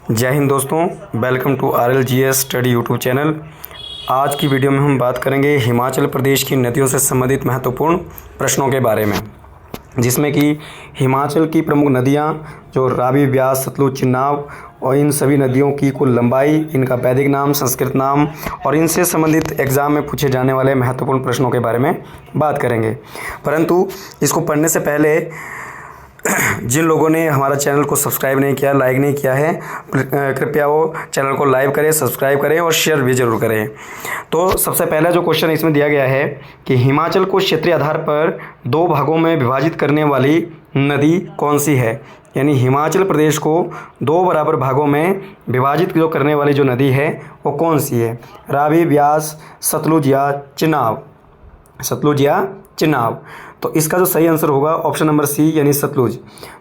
जय हिंद दोस्तों, welcome to RLGS study YouTube channel. आज की वीडियो में हम बात करेंगे हिमाचल प्रदेश की नदियों से संबंधित महत्वपूर्ण प्रश्नों के बारे में, जिसमें कि हिमाचल की प्रमुख नदियां जो रावी, ब्यास, सतलुज, चिनाब और इन सभी नदियों की कुल लंबाई, इनका वैदिक नाम, संस्कृत नाम और इनसे संबंधित एग्ज़ाम में पूछे जाने वाले महत्वपूर्ण प्रश्नों के बारे में बात करेंगे। परंतु इसको पढ़ने से पहले जिन लोगों ने हमारा चैनल को सब्सक्राइब नहीं किया, लाइक नहीं किया है, कृपया वो चैनल को लाइक करें, सब्सक्राइब करें और शेयर भी ज़रूर करें। तो सबसे पहला जो क्वेश्चन इसमें दिया गया है कि हिमाचल को क्षेत्रीय आधार पर दो भागों में विभाजित करने वाली नदी कौन सी है। यानी हिमाचल प्रदेश को दो बराबर भागों में विभाजित जो करने वाली जो नदी है वो कौन सी है। रावी, ब्यास, सतलुज या चिनाब। सतलुज या चिनाब। तो इसका जो सही आंसर होगा ऑप्शन नंबर सी यानी सतलुज।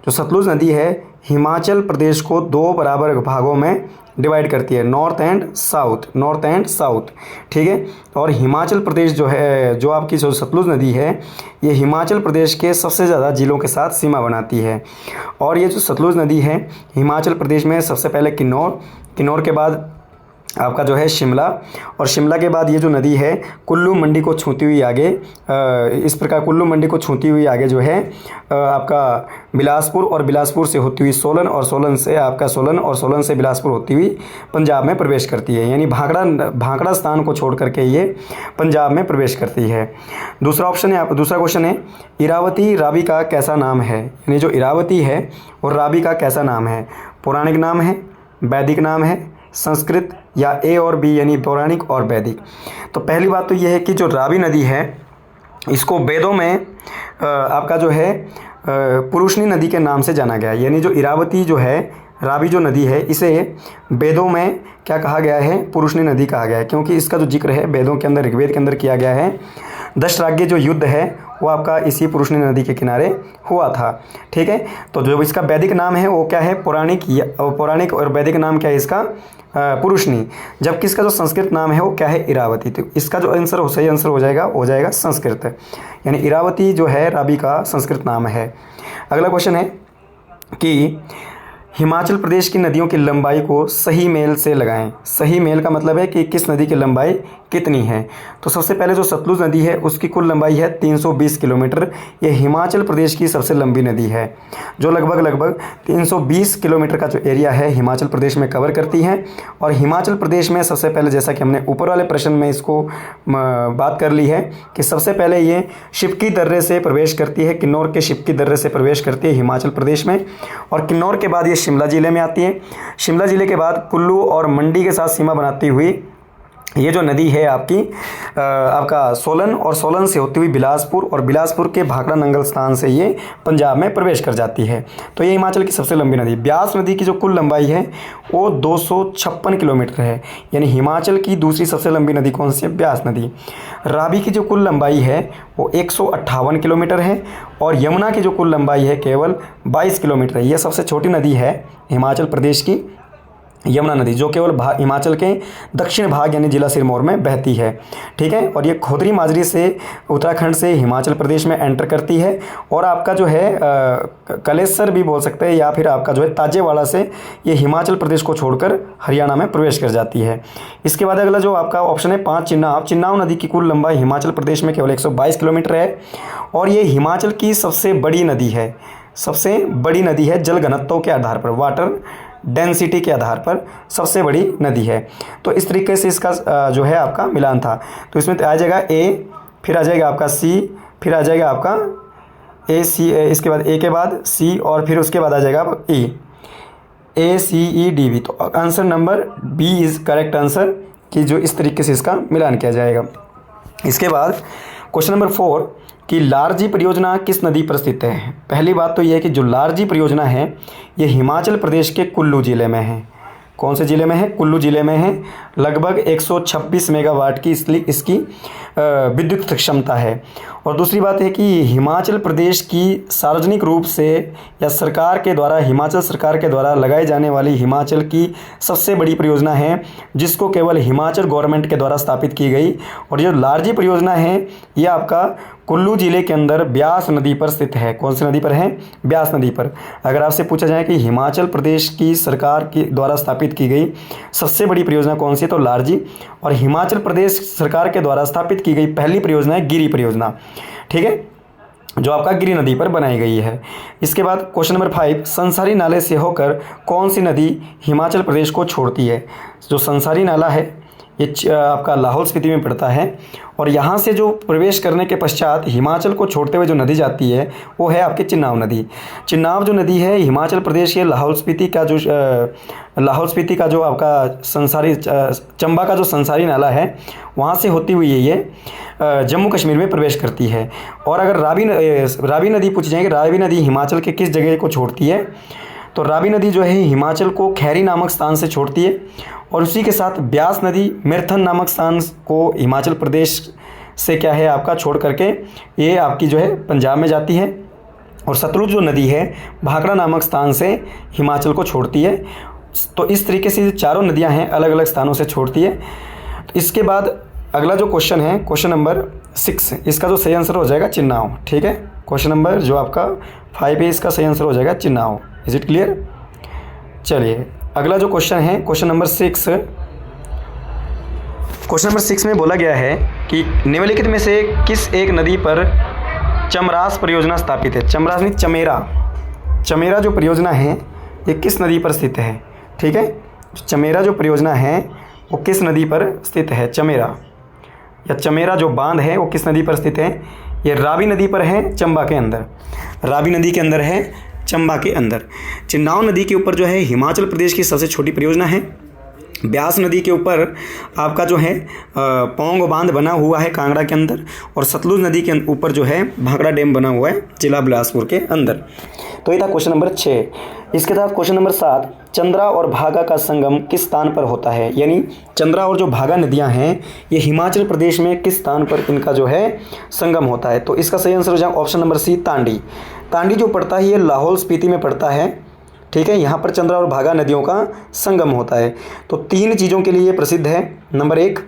जो सतलुज नदी है हिमाचल प्रदेश को दो बराबर भागों में डिवाइड करती है, नॉर्थ एंड साउथ। ठीक है। और हिमाचल प्रदेश जो है, जो आपकी जो सतलुज नदी है, ये हिमाचल प्रदेश के सबसे ज़्यादा जिलों के साथ सीमा बनाती है। और ये जो सतलुज नदी है हिमाचल प्रदेश में सबसे पहले किन्नौर के बाद आपका जो है शिमला, और शिमला के बाद ये जो नदी है कुल्लू मंडी को छूती हुई आगे, इस प्रकार कुल्लू मंडी को छूती हुई आगे जो है आपका बिलासपुर, और बिलासपुर से होती हुई सोलन, और सोलन से बिलासपुर होती हुई पंजाब में प्रवेश करती है। यानी भांकड़ा स्थान को छोड़ करके ये पंजाब में प्रवेश करती है। दूसरा क्वेश्चन है इरावती रावी का कैसा नाम है। यानी जो इरावती है और रावी का कैसा नाम है। पौराणिक नाम है, वैदिक नाम है, संस्कृत या ए और बी यानी पौराणिक और वैदिक। तो पहली बात तो यह है कि जो रावी नदी है इसको वेदों में आपका जो है पुरुषनी नदी के नाम से जाना गया है। यानी जो इरावती जो है, रावी जो नदी है, इसे वेदों में क्या कहा गया है, पुरुषनी नदी कहा गया है, क्योंकि इसका जो जिक्र है वेदों के अंदर, ऋग्वेद के अंदर किया गया है। दशराज्य जो युद्ध है वो आपका इसी पुरुषनी नदी के किनारे हुआ था। ठीक है। तो जो इसका वैदिक नाम है वो क्या है, पौराणिक, और वैदिक नाम क्या है इसका, पुरुषनी। जबकि इसका जो संस्कृत नाम है वो क्या है, इरावती। तो इसका जो सही आंसर हो जाएगा संस्कृत। यानी इरावती जो है रावी का संस्कृत नाम है। अगला क्वेश्चन है कि हिमाचल प्रदेश की नदियों की लंबाई को सही मेल से लगाएं। सही मेल का मतलब है कि किस नदी की लंबाई कितनी है। तो सबसे पहले जो सतलुज नदी है उसकी कुल लंबाई है 320 किलोमीटर। ये हिमाचल प्रदेश की सबसे लंबी नदी है, जो लगभग 320 किलोमीटर का जो एरिया है हिमाचल प्रदेश में कवर करती है। और हिमाचल प्रदेश में सबसे पहले, जैसा कि हमने ऊपर वाले प्रश्न में इसको बात कर ली है, कि सबसे पहले ये शिपकी दर्रे से प्रवेश करती है, किन्नौर के शिपकी दर्रे से प्रवेश करती है हिमाचल प्रदेश में। और किन्नौर के बाद ये शिमला ज़िले में आती है। शिमला ज़िले के बाद कुल्लू और मंडी के साथ सीमा बनाती हुई ये जो नदी है आपका सोलन, और सोलन से होती हुई बिलासपुर, और बिलासपुर के भाखड़ा नंगल स्थान से ये पंजाब में प्रवेश कर जाती है। तो ये हिमाचल की सबसे लंबी नदी। ब्यास नदी की जो कुल लंबाई है वो 256 किलोमीटर है। यानी हिमाचल की दूसरी सबसे लंबी नदी कौन सी है, ब्यास नदी। रावी की जो कुल लंबाई है वो 158 किलोमीटर है, और यमुना की जो कुल लंबाई है केवल 22 किलोमीटर है। यह सबसे छोटी नदी है हिमाचल प्रदेश की, यमुना नदी, जो केवल हिमाचल के दक्षिण भाग यानी जिला सिरमौर में बहती है। ठीक है। और ये खोदरी माजरी से उत्तराखंड से हिमाचल प्रदेश में एंटर करती है, और आपका जो है कलेसर भी बोल सकते हैं, या फिर आपका जो है ताजेवाड़ा से ये हिमाचल प्रदेश को छोड़कर हरियाणा में प्रवेश कर जाती है। इसके बाद अगला जो आपका ऑप्शन है 5 चिनाब नदी की कुल लंबाई हिमाचल प्रदेश में केवल 122 किलोमीटर है, और ये हिमाचल की सबसे बड़ी नदी है जल घनत्व के आधार पर, वाटर डेंसिटी के आधार पर सबसे बड़ी नदी है। तो इस तरीके से इसका जो है आपका मिलान था। तो इसमें आ जाएगा ए, फिर आ जाएगा आपका सी, फिर आ जाएगा आपका ए सी, इसके बाद ए के बाद सी, और फिर उसके बाद आ जाएगा ई, ACEDV। तो answer number B is correct answer, कि जो इस तरीके से इसका मिलान किया जाएगा। इसके बाद क्वेश्चन नंबर 4 कि लारजी परियोजना किस नदी पर स्थित है। पहली बात तो यह है कि जो लारजी परियोजना है ये हिमाचल प्रदेश के कुल्लू ज़िले में है। कौन से ज़िले में है, कुल्लू ज़िले में है। लगभग 126 मेगावाट की इसकी विद्युत क्षमता है। और दूसरी बात है कि हिमाचल प्रदेश की सार्वजनिक रूप से या सरकार के द्वारा, हिमाचल सरकार के द्वारा लगाई जाने वाली हिमाचल की सबसे बड़ी परियोजना है, जिसको केवल हिमाचल गवर्नमेंट के द्वारा स्थापित की गई। और जो लार्जी परियोजना है ये आपका कुल्लू जिले के अंदर ब्यास नदी पर स्थित है। कौन सी नदी पर है? ब्यास नदी पर। अगर आपसे पूछा जाए कि हिमाचल प्रदेश की सरकार के द्वारा स्थापित की गई सबसे बड़ी परियोजना कौन सी है, तो लार्जी। और हिमाचल प्रदेश सरकार के द्वारा स्थापित की गई पहली परियोजना है गिरी परियोजना, ठीक है, जो आपका गिरी नदी पर बनाई गई है। इसके बाद क्वेश्चन नंबर 5, संसारी नाले से होकर कौन सी नदी हिमाचल प्रदेश को छोड़ती है? जो संसारी नाला है ये आपका लाहौल स्पीति में पड़ता है, और यहाँ से जो प्रवेश करने के पश्चात हिमाचल को छोड़ते हुए जो नदी जाती है वो है आपकी चिन्नाव नदी। चिन्नाव जो नदी है हिमाचल प्रदेश के लाहौल स्पीति का जो आपका संसारी चंबा का जो संसारी नाला है वहाँ से होती हुई ये जम्मू कश्मीर में प्रवेश करती है। और अगर रावी नदी पूछी जाए कि रावी नदी हिमाचल के किस जगह को छोड़ती है, तो रावी नदी जो है हिमाचल को खैरी नामक स्थान से छोड़ती है, और उसी के साथ ब्यास नदी मिर्थन नामक स्थान को हिमाचल प्रदेश से क्या है आपका छोड़ करके ये आपकी जो है पंजाब में जाती है, और सतलुज जो नदी है भाखड़ा नामक स्थान से हिमाचल को छोड़ती है। तो इस तरीके से चारों नदियां हैं अलग अलग स्थानों से छोड़ती है। तो इसके बाद अगला जो क्वेश्चन है क्वेश्चन नंबर 6, इसका जो सही आंसर हो जाएगा चिन्नाव, ठीक है। क्वेश्चन नंबर जो आपका 5 है इसका सही आंसर हो जाएगा चिन्नाव। Is it clear? चलिए अगला जो क्वेश्चन है क्वेश्चन नंबर 6। क्वेश्चन नंबर 6 में बोला गया है कि निम्नलिखित में से किस एक नदी पर चमरास परियोजना स्थापित है? चमरास नहीं, चमेरा जो परियोजना है ये किस नदी पर स्थित है? ठीक है, चमेरा जो परियोजना है वो किस नदी पर स्थित है? चमेरा जो बांध है वो किस नदी पर स्थित है? ये रावी नदी पर है, चंबा के अंदर। रावी नदी के अंदर है, चंबा के अंदर। चिन्नाव नदी के ऊपर जो है हिमाचल प्रदेश की सबसे छोटी परियोजना है। ब्यास नदी के ऊपर आपका जो है पौंग बांध बना हुआ है कांगड़ा के अंदर, और सतलुज नदी के ऊपर जो है भाखड़ा डैम बना हुआ है जिला बिलासपुर के अंदर। तो ये था क्वेश्चन नंबर 6। इसके साथ क्वेश्चन नंबर 7, चंद्रा और भागा का संगम किस स्थान पर होता है? यानी चंद्रा और जो भागा नदियां हैं ये हिमाचल प्रदेश में किस स्थान पर इनका जो है संगम होता है? तो इसका सही आंसर हो जाएगा ऑप्शन नंबर सी, तांडी। तांडी जो पड़ता है ये लाहौल स्पीति में पड़ता है, ठीक है। यहाँ पर चंद्रा और भागा नदियों का संगम होता है। तो 3 चीज़ों के लिए प्रसिद्ध है। नंबर 1,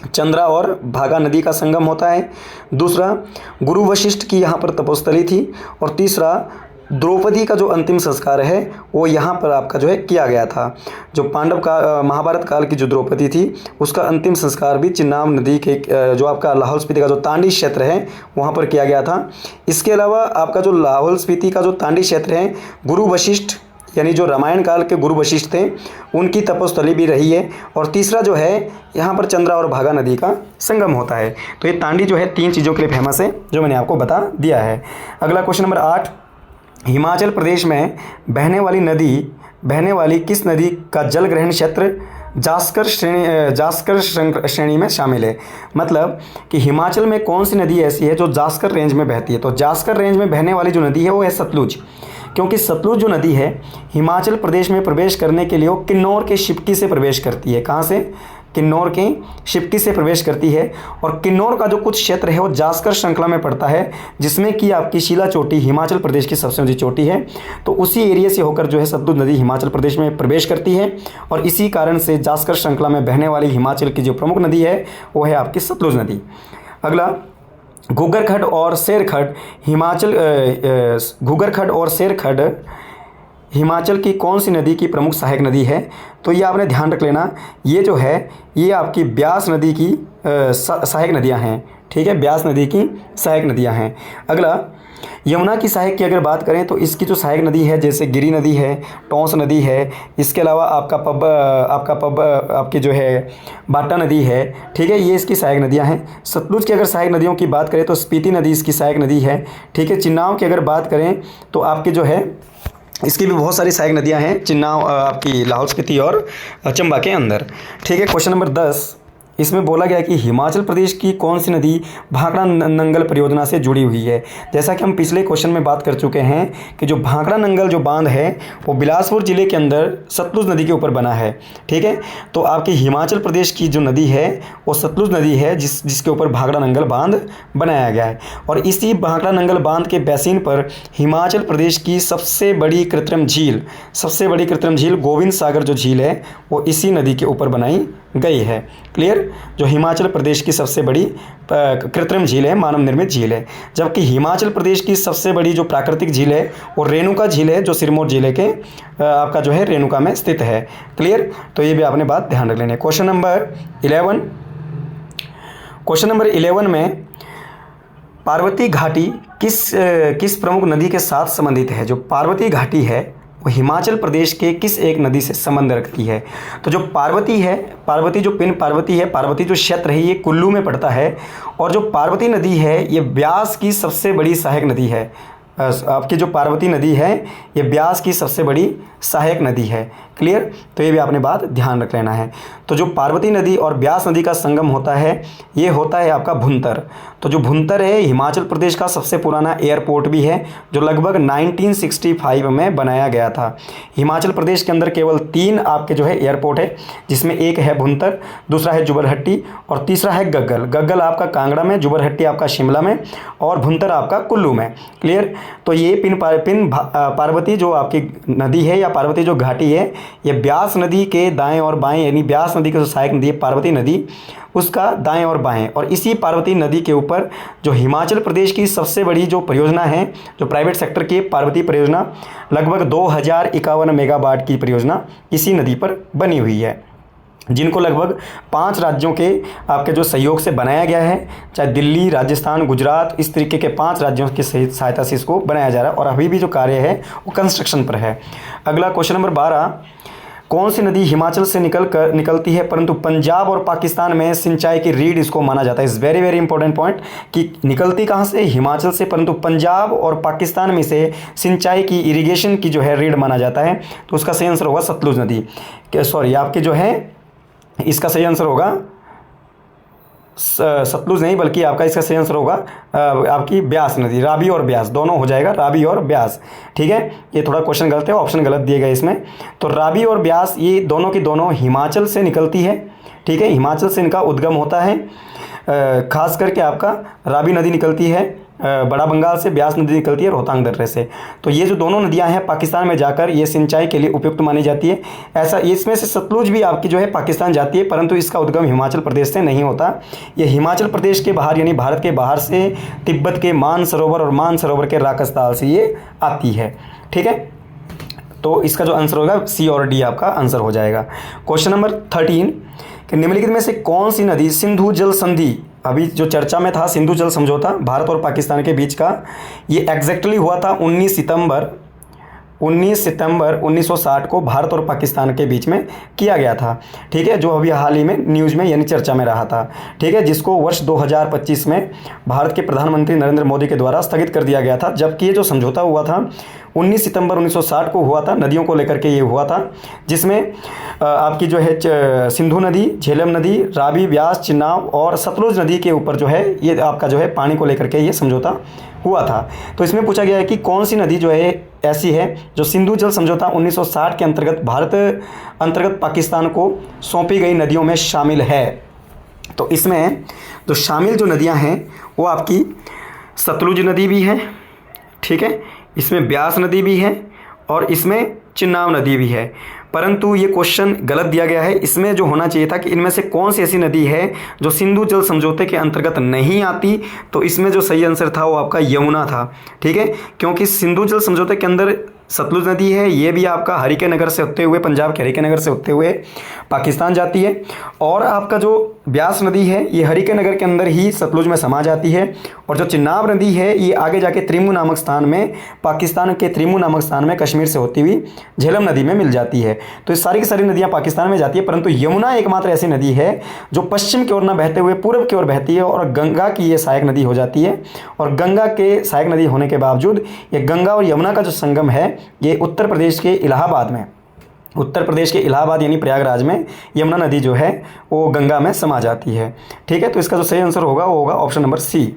चंद्रा और भागा नदी का संगम होता है। दूसरा, गुरु वशिष्ठ की यहाँ पर तपोस्थली थी। और तीसरा, द्रौपदी का जो अंतिम संस्कार है वो यहाँ पर आपका जो है किया गया था। जो पांडव का महाभारत काल की जो द्रौपदी थी उसका अंतिम संस्कार भी चिन्नाव नदी के जो आपका लाहौल स्पीति का जो तांडी क्षेत्र है वहाँ पर किया गया था। इसके अलावा आपका जो लाहौल स्पीति का जो तांडी क्षेत्र है, गुरु वशिष्ठ यानी जो रामायण काल के गुरु वशिष्ठ थे उनकी तपोस्थली भी रही है। और तीसरा जो है यहाँ पर चंद्रा और भागा नदी का संगम होता है। तो ये तांडी जो है 3 चीज़ों के लिए फेमस है जो मैंने आपको बता दिया है। अगला क्वेश्चन नंबर 8, हिमाचल प्रदेश में बहने वाली किस नदी का जल ग्रहण क्षेत्र जास्कर श्रेणी में शामिल है? मतलब कि हिमाचल में कौन सी नदी ऐसी है जो जास्कर रेंज में बहती है? तो जास्कर रेंज में बहने वाली जो नदी है वो है सतलुज, क्योंकि सतलुज जो नदी है हिमाचल प्रदेश में प्रवेश करने के लिए वो किन्नौर के शिपकी से प्रवेश करती है। कहाँ से? किन्नौर के शिपकी से प्रवेश करती है। और किन्नौर का जो कुछ क्षेत्र है वो जास्कर श्रृंखला में पड़ता है, जिसमें कि आपकी शिला चोटी हिमाचल प्रदेश की सबसे ऊंची चोटी है। तो उसी एरिया से होकर जो है सतलुज नदी हिमाचल प्रदेश में प्रवेश करती है, और इसी कारण से जास्कर श्रृंखला में बहने वाली हिमाचल की जो प्रमुख नदी है वो है आपकी सतलुज नदी। अगला, घूगरखड और शेरखड हिमाचल की कौन सी नदी की प्रमुख सहायक नदी है? तो ये आपने ध्यान रख लेना, ये जो है ये आपकी ब्यास नदी की सहायक नदियां हैं, ठीक है, ब्यास नदी की सहायक नदियां हैं। अगला, यमुना की सहायक की अगर बात करें तो इसकी जो सहायक नदी है जैसे गिरी नदी है, टोंस नदी है, इसके अलावा आपकी जो है बाटा नदी है, ठीक है, ये इसकी सहायक नदियां हैं। सतलुज की अगर सहायक नदियों की बात करें तो स्पीति नदी इसकी सहायक नदी है, ठीक है। चिन्नाव की अगर बात करें तो आपकी जो है इसकी भी बहुत सारी सहायक नदियां हैं, चिन्नाव आपकी लाहौल स्पीति और चंबा के अंदर, ठीक है। क्वेश्चन नंबर 10, इसमें बोला गया कि हिमाचल प्रदेश की कौन सी नदी भाखड़ा नंगल परियोजना से जुड़ी हुई है। जैसा कि हम पिछले क्वेश्चन में बात कर चुके हैं कि जो भाखड़ा नंगल जो बांध है वो बिलासपुर ज़िले के अंदर सतलुज नदी के ऊपर बना है। ठीक है, तो आपकी हिमाचल प्रदेश की जो नदी है वो सतलुज नदी है जिसके ऊपर भाखड़ा नंगल बांध बनाया गया है। और इसी भाखड़ा नंगल बांध के बेसिन पर हिमाचल प्रदेश की सबसे बड़ी कृत्रिम झील गोविंद सागर जो झील है वो इसी नदी के ऊपर बनाई गई है। क्लियर, जो हिमाचल प्रदेश की सबसे बड़ी कृत्रिम झील है, मानव निर्मित झील है। जबकि हिमाचल प्रदेश की सबसे बड़ी जो प्राकृतिक झील है वो रेणुका झील है, जो सिरमौर जिले के आपका जो है रेणुका में स्थित है। क्लियर, तो ये भी आपने बात ध्यान रख लेनी है। क्वेश्चन नंबर 11 में पार्वती घाटी किस प्रमुख नदी के साथ संबंधित है। जो पार्वती घाटी है वो हिमाचल प्रदेश के किस एक नदी से संबंध रखती है। तो जो पार्वती है, पार्वती जो क्षेत्र है ये कुल्लू में पड़ता है। और जो पार्वती नदी है ये ब्यास की सबसे बड़ी सहायक नदी है। आपकी जो पार्वती नदी है ये ब्यास की सबसे बड़ी सहायक नदी है। क्लियर, तो ये भी आपने बात ध्यान रख लेना है। तो जो पार्वती नदी और ब्यास नदी का संगम होता है ये होता है आपका भुंतर। तो जो भुंतर है हिमाचल प्रदेश का सबसे पुराना एयरपोर्ट भी है, जो लगभग 1965 में बनाया गया था। हिमाचल प्रदेश के अंदर केवल 3 आपके जो है एयरपोर्ट है, जिसमें एक है भुंतर, दूसरा है जुबरहट्टी और तीसरा है गग्गल। गग्गल आपका कांगड़ा में, जुबरहट्टी आपका शिमला में और भुंतर आपका कुल्लू में। क्लियर, तो ये पार्वती जो आपकी नदी है या पार्वती जो घाटी है ये ब्यास नदी के दाएं और बाएं, यानी ब्यास नदी की जो सहायक नदी है पार्वती नदी, उसका दाएं और बाएं। और इसी पार्वती नदी के ऊपर जो हिमाचल प्रदेश की सबसे बड़ी जो परियोजना है, जो प्राइवेट सेक्टर की पार्वती परियोजना, लगभग 2051 मेगावाट की परियोजना इसी नदी पर बनी हुई है, जिनको लगभग 5 राज्यों के आपके जो सहयोग से बनाया गया है, चाहे दिल्ली, राजस्थान, गुजरात, इस तरीके के 5 राज्यों की सहायता से इसको बनाया जा रहा है। और अभी भी जो कार्य है वो कंस्ट्रक्शन पर है। अगला क्वेश्चन नंबर 12, कौन सी नदी हिमाचल से निकलती है परंतु पंजाब और पाकिस्तान में सिंचाई की रीढ़ इसको माना जाता है। इस वेरी वेरी इंपॉर्टेंट पॉइंट कि निकलती कहाँ से, हिमाचल से, परंतु पंजाब और पाकिस्तान में से सिंचाई की, इरिगेशन की जो है रीढ़ माना जाता है। तो उसका सही आंसर होगा सतलुज नदी। सॉरी, आपकी जो है इसका सही आंसर होगा सतलुज नहीं, बल्कि आपका इसका सही आंसर होगा आपकी ब्यास नदी। रावी और ब्यास दोनों हो जाएगा, रावी और ब्यास। ठीक है, ये थोड़ा क्वेश्चन गलत है, ऑप्शन गलत दिए गए इसमें। तो रावी और ब्यास ये दोनों की दोनों हिमाचल से निकलती है। ठीक है, हिमाचल से इनका उद्गम होता है। खास करके आपका रावी नदी निकलती है बड़ा बंगाल से, ब्यास नदी निकलती है रोहतांग दर्रे से। तो ये जो दोनों नदियां हैं पाकिस्तान में जाकर ये सिंचाई के लिए उपयुक्त मानी जाती है। ऐसा इसमें से सतलुज भी आपकी जो है पाकिस्तान जाती है, परंतु इसका उद्गम हिमाचल प्रदेश से नहीं होता। ये हिमाचल प्रदेश के बाहर यानी भारत के बाहर से तिब्बत के मानसरोवर और मानसरोवर के राकसताल से ये आती है। ठीक है, तो इसका जो आंसर होगा सी और डी आपका आंसर हो जाएगा। क्वेश्चन नंबर 13 कि निम्नलिखित में से कौन सी नदी सिंधु जल संधि, अभी जो चर्चा में था सिंधु जल समझौता भारत और पाकिस्तान के बीच का, ये एग्जैक्टली हुआ था 19 सितंबर 1960 को भारत और पाकिस्तान के बीच में किया गया था। ठीक है, जो अभी हाल ही में न्यूज़ में यानी चर्चा में रहा था। ठीक है, जिसको वर्ष 2025 में भारत के प्रधानमंत्री नरेंद्र मोदी के द्वारा स्थगित कर दिया गया था। जबकि ये जो समझौता हुआ था 19 सितंबर 1960 को हुआ था, नदियों को लेकर के ये हुआ था, जिसमें आपकी जो है सिंधु नदी, झेलम नदी, रावी, ब्यास, चिनाब और सतलुज नदी के ऊपर जो है ये आपका जो है पानी को लेकर के ये समझौता हुआ था। तो इसमें पूछा गया है कि कौन सी नदी जो है ऐसी है जो सिंधु जल समझौता 1960 के अंतर्गत भारत अंतर्गत पाकिस्तान को सौंपी गई नदियों में शामिल है। तो इसमें जो शामिल जो नदियां हैं वो आपकी सतलुज नदी भी है। ठीक है, इसमें ब्यास नदी भी है और इसमें चिनाब नदी भी है। परंतु ये क्वेश्चन गलत दिया गया है। इसमें जो होना चाहिए था कि इनमें से कौन सी ऐसी नदी है जो सिंधु जल समझौते के अंतर्गत नहीं आती, तो इसमें जो सही आंसर था वो आपका यमुना था। ठीक है, क्योंकि सिंधु जल समझौते के अंदर सतलुज नदी है, ये भी आपका हरिके नगर से होते हुए, पंजाब के हरिके नगर से होते हुए पाकिस्तान जाती है। और आपका जो ब्यास नदी है ये हरिके नगर के अंदर ही सतलुज में समा जाती है। और जो चिनाब नदी है ये आगे जाके त्रिमू नामक स्थान में, पाकिस्तान के त्रिमू नामक स्थान में कश्मीर से होती हुई झेलम नदी में मिल जाती है। तो ये सारी की सारी नदियाँ पाकिस्तान में जाती है, परंतु यमुना एकमात्र ऐसी नदी है जो पश्चिम की ओर न बहते हुए पूर्व की ओर बहती है और गंगा की ये सहायक नदी हो जाती है। और गंगा के सहायक नदी होने के बावजूद ये गंगा और यमुना का जो संगम है ये उत्तर प्रदेश के इलाहाबाद में उत्तर प्रदेश के इलाहाबाद यानी प्रयागराज में यमुना नदी जो है वो गंगा में समा जाती है। ठीक है, तो इसका जो सही आंसर होगा वो होगा ऑप्शन नंबर सी।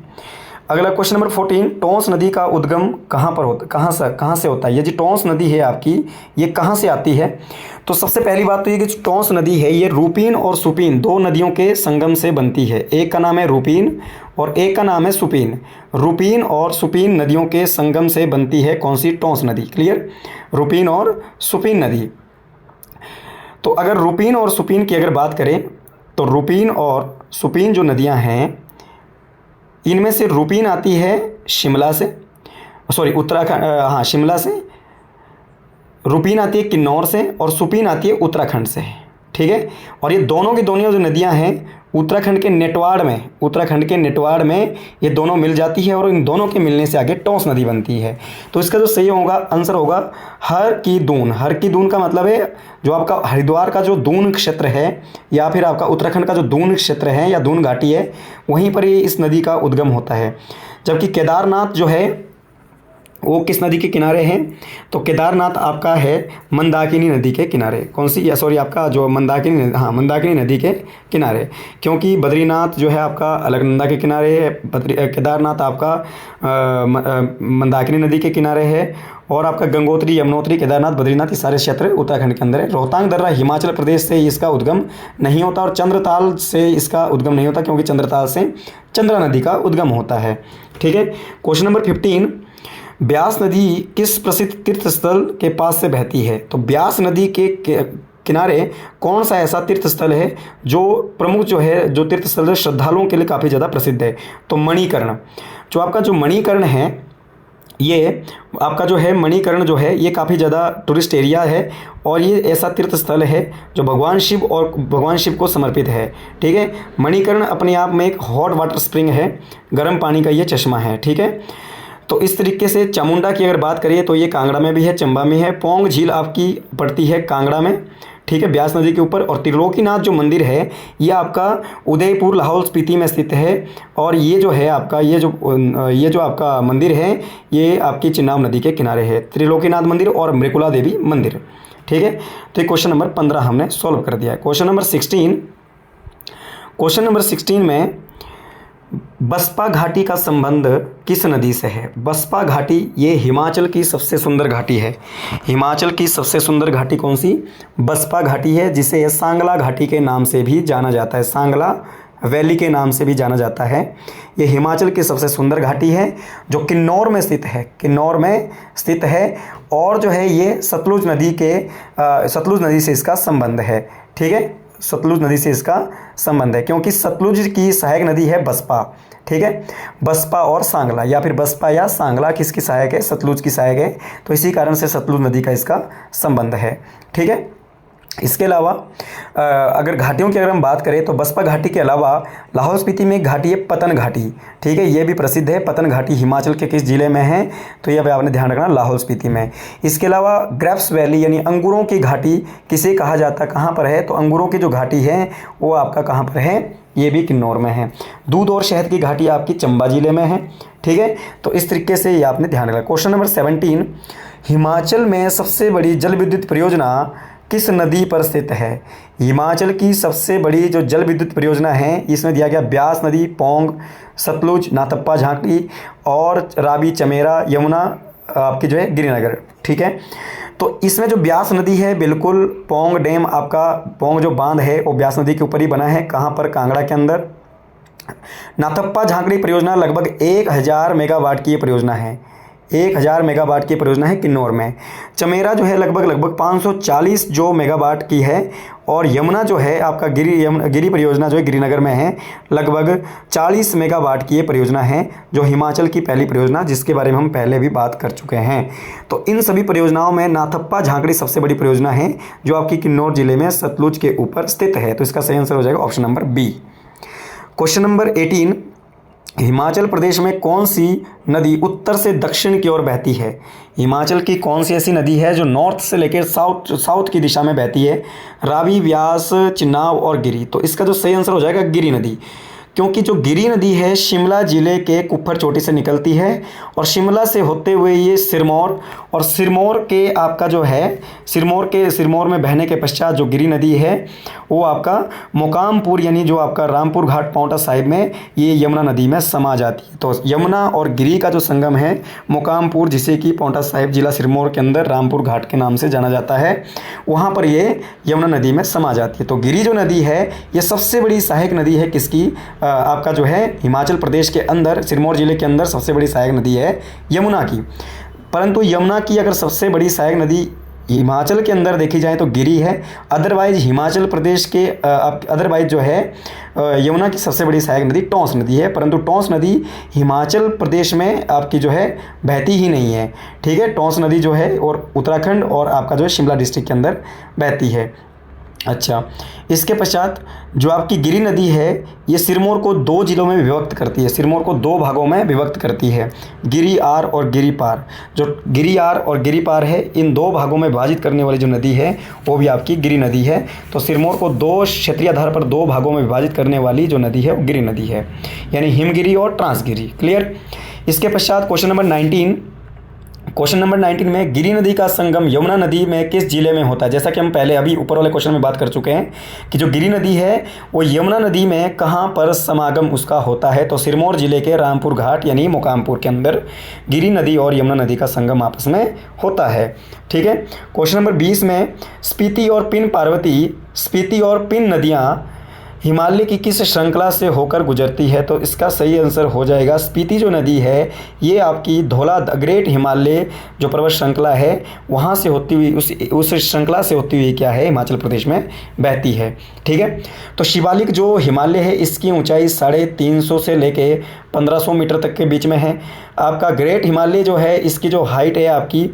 अगला क्वेश्चन नंबर 14, टोंस नदी का उद्गम कहाँ से होता है? ये जी टोंस नदी है आपकी, ये कहाँ से आती है? तो सबसे पहली बात तो ये कि टोंस नदी है ये रूपीन और सुपीन दो नदियों के संगम से बनती है। एक का नाम है रूपीन और एक का नाम है सुपीन। रूपीन और सुपीन नदियों के संगम से बनती है कौन सी? टोंस नदी। क्लियर, रूपीन और सुपीन नदी। तो अगर रूपीन और सुपीन की अगर बात करें तो रूपीन और सुपीन जो नदियां हैं इनमें से रूपीन आती है शिमला से, सॉरी उत्तराखंड, हाँ शिमला से। रूपीन आती है किन्नौर से और सुपीन आती है उत्तराखंड से। ठीक है, और ये दोनों की दोनों जो नदियां हैं उत्तराखंड के नेटवाड़ में ये दोनों मिल जाती है और इन दोनों के मिलने से आगे टोंस नदी बनती है। तो इसका जो सही होगा आंसर होगा हर की दून। हर की दून का मतलब है जो आपका हरिद्वार का जो दून क्षेत्र है या फिर आपका उत्तराखंड का जो दून क्षेत्र है या दून घाटी है वहीं पर ये इस नदी का उद्गम होता है। जबकि केदारनाथ जो है वो किस नदी के किनारे हैं? तो केदारनाथ आपका है मंदाकिनी नदी के किनारे। कौन सी? या सॉरी आपका जो मंदाकिनी नदी के किनारे, क्योंकि बद्रीनाथ जो है आपका अलकनंदा के किनारे है, केदारनाथ आपका मंदाकिनी नदी के किनारे है और आपका गंगोत्री, यमुनोत्री, केदारनाथ, बद्रीनाथ ये सारे क्षेत्र उत्तराखंड के अंदर है। रोहतांग दर्रा हिमाचल प्रदेश से इसका उद्गम नहीं होता और चंद्रताल से इसका उद्गम नहीं होता क्योंकि चंद्रताल से चंद्रा नदी का उद्गम होता है। ठीक है, क्वेश्चन नंबर 15, ब्यास नदी किस प्रसिद्ध तीर्थ स्थल के पास से बहती है? तो ब्यास नदी के किनारे कौन सा ऐसा तीर्थ स्थल है जो प्रमुख जो तीर्थ स्थल है श्रद्धालुओं के लिए काफ़ी ज़्यादा प्रसिद्ध है? तो मणिकर्ण। जो आपका जो मणिकर्ण है ये आपका जो है मणिकर्ण जो है ये काफ़ी ज़्यादा टूरिस्ट एरिया है और ये ऐसा तीर्थ स्थल है जो भगवान शिव को समर्पित है। ठीक है, मणिकर्ण अपने आप में एक हॉट वाटर स्प्रिंग है, गर्म पानी का ये चश्मा है। ठीक है, तो इस तरीके से चामुंडा की अगर बात करिए तो ये कांगड़ा में भी है, चंबा में है। पोंग झील आपकी पड़ती है कांगड़ा में। ठीक है, ब्यास नदी के ऊपर। और त्रिलोकीनाथ जो मंदिर है ये आपका उदयपुर लाहौल स्पीति में स्थित है और ये जो है आपका ये जो आपका मंदिर है ये आपकी चिनाब नदी के किनारे है, त्रिलोकीनाथ मंदिर और मृकुला देवी मंदिर। ठीक है, तो ये क्वेश्चन नंबर 15 हमने सॉल्व कर दिया है। क्वेश्चन नंबर 16 में बसपा घाटी का संबंध किस नदी से है? बसपा घाटी ये हिमाचल की सबसे सुंदर घाटी है। हिमाचल की सबसे सुंदर घाटी कौन सी? बसपा घाटी है, जिसे सांगला घाटी के नाम से भी जाना जाता है, सांगला वैली के नाम से भी जाना जाता है। ये हिमाचल की सबसे सुंदर घाटी है जो किन्नौर में स्थित है और जो है ये सतलुज नदी से इसका संबंध है। ठीक है, सतलुज नदी से इसका संबंध है क्योंकि सतलुज की सहायक नदी है बसपा। ठीक है, बसपा और सांगला या फिर बसपा या सांगला किसकी सहायक है? सतलुज की सहायक है, तो इसी कारण से सतलुज नदी का इसका संबंध है। ठीक है, इसके अलावा अगर घाटियों की अगर हम बात करें तो बसपा घाटी के अलावा लाहौल स्पीति में एक घाटी है पतन घाटी। ठीक है, ये भी प्रसिद्ध है। पतन घाटी हिमाचल के किस जिले में है? तो ये आपने ध्यान रखना, लाहौल स्पीति में। इसके अलावा ग्रेप्स वैली यानी अंगूरों की घाटी किसे कहा जाता है, कहाँ पर है? तो अंगूरों की जो घाटी है वो आपका कहाँ पर है? ये भी किन्नौर में है। दूध और शहद की घाटी आपकी चंबा जिले में है। ठीक है, तो इस तरीके से ये आपने ध्यान रखना। क्वेश्चन नंबर 17, हिमाचल में सबसे बड़ी जल विद्युत परियोजना किस नदी पर स्थित है? हिमाचल की सबसे बड़ी जो जल विद्युत परियोजना है इसमें दिया गया ब्यास नदी, पोंग, सतलुज, नाथप्पा झांकड़ी और रावी, चमेरा, यमुना आपकी जो है गिरिनगर। ठीक है, तो इसमें जो ब्यास नदी है बिल्कुल पोंग डैम आपका पोंग जो बांध है वो ब्यास नदी के ऊपर ही बना है। कहाँ पर? कांगड़ा के अंदर। नाथप्पा झांकड़ी परियोजना लगभग 1000 मेगावाट की ये परियोजना है, 1000 मेगावाट की परियोजना है किन्नौर में। चमेरा जो है लगभग 540 जो मेगावाट की है और यमुना जो है आपका गिरी परियोजना जो है गिरिनगर में है, लगभग 40 मेगावाट की ये परियोजना है जो हिमाचल की पहली परियोजना जिसके बारे में हम पहले भी बात कर चुके हैं। तो इन सभी परियोजनाओं में नाथप्पा झांकड़ी सबसे बड़ी परियोजना है जो आपकी किन्नौर जिले में सतलुज के ऊपर स्थित है। तो इसका सही आंसर हो जाएगा option number B. Question number 18, Himachal Pradesh में कौन सी नदी उत्तर से दक्षिण की ओर बहती है? हिमाचल की कौन सी ऐसी नदी है जो नॉर्थ से लेकर साउथ की दिशा में बहती है? रावी, व्यास, चिनाब और गिरी। तो इसका जो सही आंसर हो जाएगा गिरी नदी। क्योंकि जो गिरी नदी है शिमला ज़िले के कुप्पड़ चोटी से निकलती है और शिमला से होते हुए ये सिरमौर, और सिरमौर के आपका जो है सिरमौर में बहने के पश्चात जो गिरी नदी है वो आपका मुकामपुर यानी जो आपका रामपुर घाट पांवटा साहिब में ये यमुना नदी में समा जाती है। तो यमुना और गिरी का जो संगम है मुकामपुर, जिसे कि पांवटा साहिब जिला सिरमौर के अंदर रामपुर घाट के नाम से जाना जाता है, वहाँ पर ये यमुना नदी में समा जाती है। तो गिरी जो नदी है ये सबसे बड़ी सहायक नदी है किसकी, आपका जो है हिमाचल प्रदेश के अंदर सिरमौर ज़िले के अंदर सबसे बड़ी सहायक नदी है यमुना की। परंतु यमुना की अगर सबसे बड़ी सहायक नदी हिमाचल के अंदर देखी जाए तो गिरी है, अदरवाइज हिमाचल प्रदेश के अदरवाइज जो है यमुना की सबसे बड़ी सहायक नदी टॉन्स नदी है। परंतु टॉन्स नदी हिमाचल प्रदेश में आपकी जो है बहती ही नहीं है, ठीक है। टॉन्स नदी जो है और उत्तराखंड और आपका जो है शिमला डिस्ट्रिक्ट के अंदर बहती है। अच्छा, इसके पश्चात जो आपकी गिरी नदी है ये सिरमौर को 2 जिलों में विभक्त करती है, सिरमौर को 2 भागों में विभक्त करती है, गिरी आर और गिरी पार। जो गिरी आर और गिरी पार है इन 2 भागों में विभाजित करने वाली जो नदी है वो भी आपकी गिरी नदी है। तो सिरमौर को 2 क्षेत्रीय आधार पर 2 भागों में विभाजित करने वाली जो नदी है वो गिरी नदी है, यानी हिमगिरी और ट्रांसगिरी। क्लियर। इसके पश्चात क्वेश्चन नंबर 19 में गिरी नदी का संगम यमुना नदी में किस जिले में होता है। जैसा कि हम पहले अभी ऊपर वाले क्वेश्चन में बात कर चुके हैं कि जो गिरी नदी है वो यमुना नदी में कहाँ पर समागम उसका होता है, तो सिरमौर जिले के रामपुर घाट यानी मुकामपुर के अंदर गिरी नदी और यमुना नदी का संगम आपस में होता है, ठीक है। क्वेश्चन नंबर 20 में स्पीति और पिन नदियाँ हिमालय की किस श्रृंखला से होकर गुजरती है, तो इसका सही आंसर हो जाएगा स्पीति जो नदी है ये आपकी धौला ग्रेट हिमालय जो पर्वत श्रृंखला है वहाँ से होती हुई उस श्रृंखला से होती हुई क्या है हिमाचल प्रदेश में बहती है, ठीक है। तो शिवालिक जो हिमालय है इसकी ऊंचाई 350 से लेके 1500 मीटर तक के बीच में है। आपका ग्रेट हिमालय जो है इसकी जो हाइट है आपकी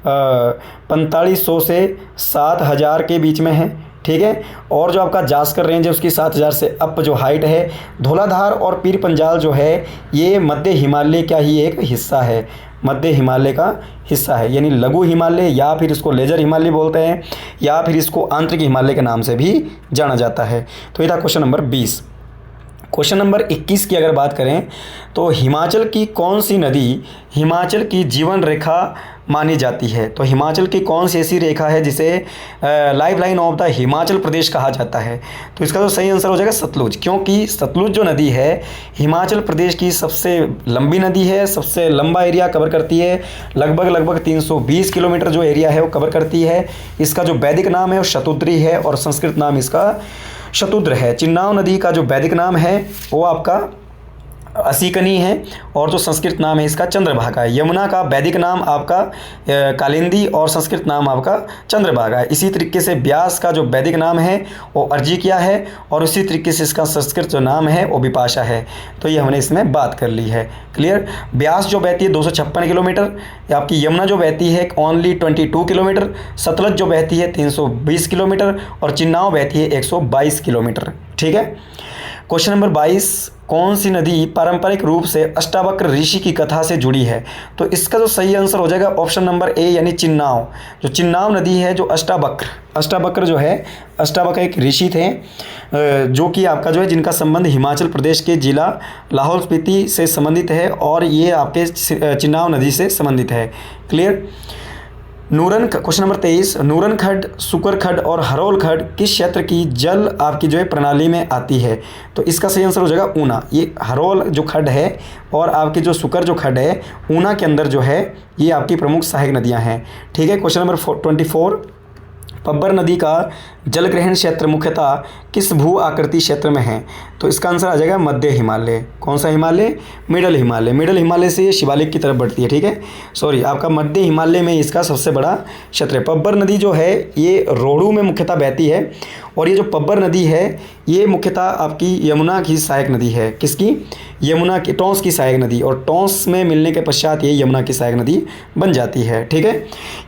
4500 से 7000 के बीच में है, ठीक है। और जो आपका जास्कर रेंज है उसकी 7000 से अप जो हाइट है। धौलाधार और पीर पंजाल जो है ये मध्य हिमालय का ही एक हिस्सा है, मध्य हिमालय का हिस्सा है, यानी लघु हिमालय या फिर इसको लेजर हिमालय बोलते हैं या फिर इसको आंतरिक हिमालय के नाम से भी जाना जाता है। तो ये था क्वेश्चन नंबर 20। क्वेश्चन नंबर 21 की अगर बात करें तो हिमाचल की कौन सी नदी हिमाचल की जीवन रेखा मानी जाती है, तो हिमाचल की कौन सी ऐसी रेखा है जिसे life line of the Himachal Pradesh कहा जाता है, तो इसका तो सही आंसर हो जाएगा सतलुज। क्योंकि सतलुज जो नदी है हिमाचल प्रदेश की सबसे लंबी नदी है, सबसे लंबा एरिया कवर करती है, लगभग 320 किलोमीटर जो एरिया है वो कवर करती है। इसका जो वैदिक नाम है वो शतुद्री है और संस्कृत नाम इसका शतुद्र है। चिन्नाव नदी का जो वैदिक नाम है वो आपका असीकनी है और जो संस्कृत नाम है इसका चंद्रभागा है। यमुना का वैदिक नाम आपका कालिंदी और संस्कृत नाम आपका चंद्रभागा है। इसी तरीके से ब्यास का जो वैदिक नाम है वो अर्जिकिया है और उसी तरीके से इसका संस्कृत जो नाम है वो विपाशा है। तो ये हमने इसमें बात कर ली है। क्लियर। ब्यास जो बहती है 256 किलोमीटर, आपकी यमुना जो बहती है ओनली 22 किलोमीटर, सतलज जो बहती है 320 किलोमीटर और चिन्नाव बहती है 122 किलोमीटर, ठीक है। क्वेश्चन नंबर 22, कौन सी नदी पारंपरिक रूप से अष्टावक्र ऋषि की कथा से जुड़ी है, तो इसका जो सही आंसर हो जाएगा ऑप्शन नंबर ए यानी चिन्नाव। जो चिन्नाव नदी है जो अष्टावक्र जो है अष्टावक्र एक ऋषि थे जो कि आपका जो है जिनका संबंध हिमाचल प्रदेश के जिला लाहौल स्पीति से संबंधित है और ये आपके चिन्नाव नदी से संबंधित है। क्लियर। क्वेश्चन नंबर 23, नूरन खड्ड, सुकर खड्ड और हरोल खड्ड किस क्षेत्र की जल आपकी जो है प्रणाली में आती है, तो इसका सही आंसर हो जाएगा ऊना। ये हरोल जो खड्ड है और आपकी जो सुकर जो खड्ड है ऊना के अंदर जो है ये आपकी प्रमुख सहायक नदियां हैं, ठीक है। क्वेश्चन नंबर 24, पब्बर नदी का जलग्रहण क्षेत्र मुख्यतः किस भू आकृति क्षेत्र में है, तो इसका आंसर आ जाएगा मध्य हिमालय। कौन सा हिमालय? मिडल हिमालय। मिडल हिमालय से ये शिवालिक की तरफ बढ़ती है, ठीक है। सॉरी, आपका मध्य हिमालय में इसका सबसे बड़ा क्षेत्र है। पब्बर नदी जो है ये रोहड़ू में मुख्यतः बहती है और ये जो पब्बर नदी है ये मुख्यतः आपकी यमुना की सहायक नदी है। किसकी? यमुना की, टॉन्स की सहायक नदी, और टॉन्स में मिलने के पश्चात ये यमुना की सहायक नदी बन जाती है, ठीक है।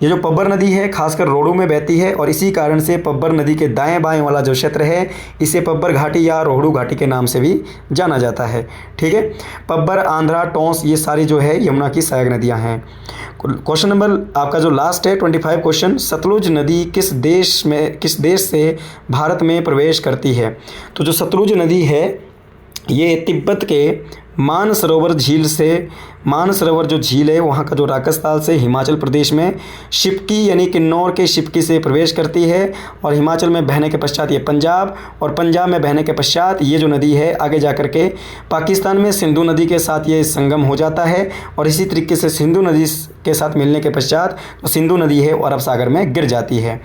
ये जो पब्बर नदी है खासकर रोहड़ू में बहती है और इसी कारण से पब्बर नदी के दाएं बाएं वाला जो क्षेत्र है इसे पब्बर घाटी या रोहड़ू घाटी के नाम से भी जाना जाता है, ठीक है। पब्बर, आंध्रा, टॉन्स ये सारी जो है यमुना की सहायक नदियां हैं। क्वेश्चन नंबर आपका जो लास्ट है 25 क्वेश्चन, सतलुज नदी किस देश से भारत में प्रवेश करती है, तो जो सतलुज नदी है ये तिब्बत के मानसरोवर झील से, मानसरोवर जो झील है वहाँ का जो राकस्थाल से हिमाचल प्रदेश में शिपकी यानी किन्नौर के शिपकी से प्रवेश करती है और हिमाचल में बहने के पश्चात ये पंजाब, और पंजाब में बहने के पश्चात ये जो नदी है आगे जा कर के पाकिस्तान में सिंधु नदी के साथ ये संगम हो जाता है, और इसी तरीके से सिंधु नदी के साथ मिलने के पश्चात जो सिंधु नदी है वो अरब सागर में गिर जाती है।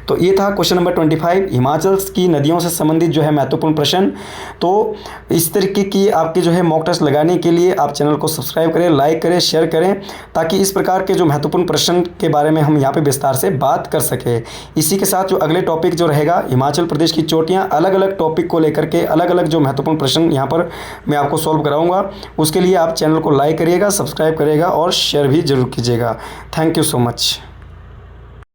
तो ये था क्वेश्चन नंबर 25, हिमाचल की नदियों से संबंधित जो है महत्वपूर्ण प्रश्न। तो इस तरीके की आपके जो है मॉक टेस्ट लगाने के लिए आप चैनल को सब्सक्राइब करें, लाइक करें, शेयर करें, ताकि इस प्रकार के जो महत्वपूर्ण प्रश्न के बारे में हम यहाँ पे विस्तार से बात कर सकें। इसी के साथ जो अगले टॉपिक जो रहेगा हिमाचल प्रदेश की चोटियाँ, अलग अलग टॉपिक को लेकर के अलग अलग जो महत्वपूर्ण प्रश्न यहाँ पर मैं आपको सॉल्व कराऊंगा। उसके लिए आप चैनल को लाइक करिएगा, सब्सक्राइब करिएगा और शेयर भी जरूर कीजिएगा। Thank you so much.